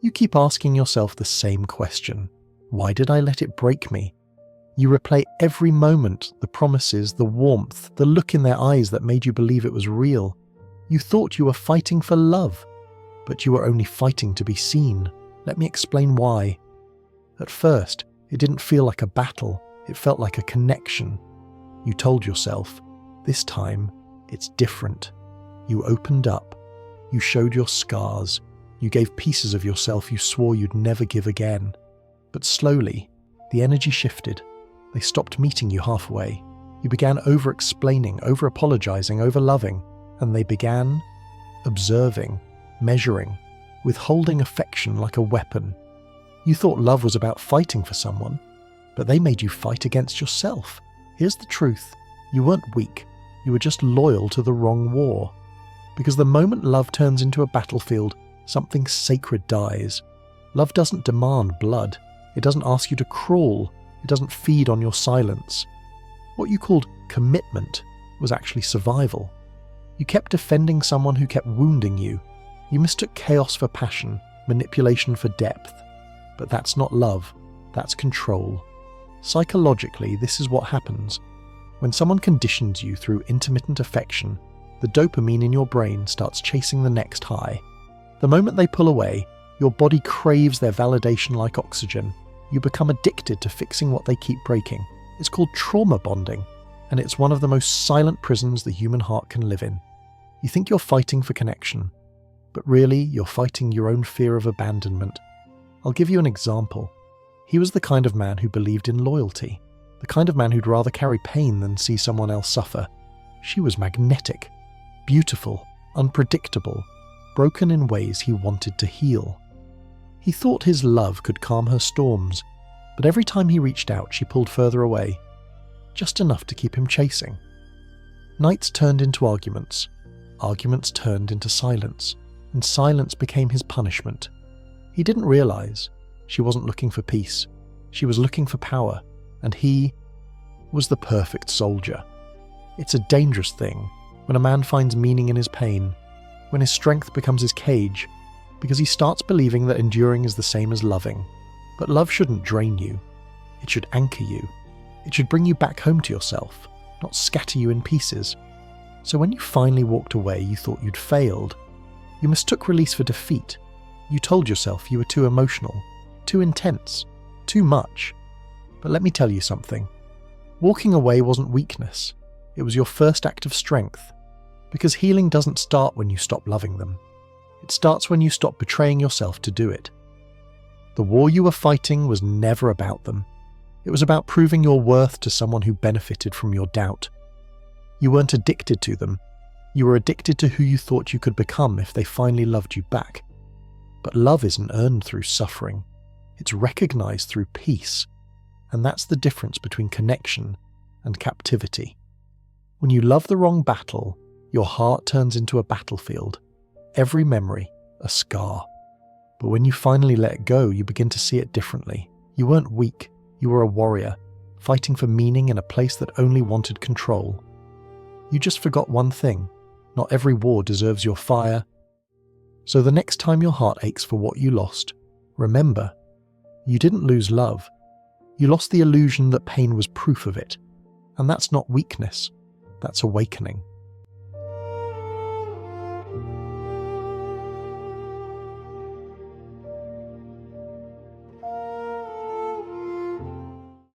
You keep asking yourself the same question. Why did I let it break me? You replay every moment, the promises, the warmth, the look in their eyes that made you believe it was real. You thought you were fighting for love, but you were only fighting to be seen. Let me explain why. At first, it didn't feel like a battle, it felt like a connection. You told yourself, this time, it's different. You opened up. You showed your scars. You gave pieces of yourself you swore you'd never give again. But slowly, the energy shifted. They stopped meeting you halfway. You began over-explaining, over-apologizing, over-loving, and they began observing, measuring, withholding affection like a weapon. You thought love was about fighting for someone, but they made you fight against yourself. Here's the truth. You weren't weak. You were just loyal to the wrong war. Because the moment love turns into a battlefield, something sacred dies. Love doesn't demand blood. It doesn't ask you to crawl. It doesn't feed on your silence. What you called commitment was actually survival. You kept defending someone who kept wounding you. You mistook chaos for passion, manipulation for depth. But that's not love. That's control. Psychologically, this is what happens. When someone conditions you through intermittent affection, the dopamine in your brain starts chasing the next high. The moment they pull away, your body craves their validation like oxygen. You become addicted to fixing what they keep breaking. It's called trauma bonding, and it's one of the most silent prisons the human heart can live in. You think you're fighting for connection, but really you're fighting your own fear of abandonment. I'll give you an example. He was the kind of man who believed in loyalty, the kind of man who'd rather carry pain than see someone else suffer. She was magnetic, beautiful, unpredictable, broken in ways he wanted to heal. He thought his love could calm her storms, but every time he reached out, she pulled further away, just enough to keep him chasing. Nights turned into arguments. Arguments turned into silence, and silence became his punishment. He didn't realize she wasn't looking for peace. She was looking for power, and he was the perfect soldier. It's a dangerous thing when a man finds meaning in his pain, when his strength becomes his cage, because he starts believing that enduring is the same as loving. But love shouldn't drain you. It should anchor you. It should bring you back home to yourself, not scatter you in pieces. So when you finally walked away, you thought you'd failed. You mistook release for defeat. You told yourself you were too emotional, too intense, too much. But let me tell you something. Walking away wasn't weakness. It was your first act of strength. Because healing doesn't start when you stop loving them. It starts when you stop betraying yourself to do it. The war you were fighting was never about them. It was about proving your worth to someone who benefited from your doubt. You weren't addicted to them. You were addicted to who you thought you could become if they finally loved you back. But love isn't earned through suffering. It's recognized through peace. And that's the difference between connection and captivity. When you love the wrong battle, your heart turns into a battlefield. Every memory, a scar. But when you finally let it go, you begin to see it differently. You weren't weak. You were a warrior, fighting for meaning in a place that only wanted control. You just forgot one thing. Not every war deserves your fire. So the next time your heart aches for what you lost, remember, you didn't lose love. You lost the illusion that pain was proof of it. And that's not weakness. That's awakening.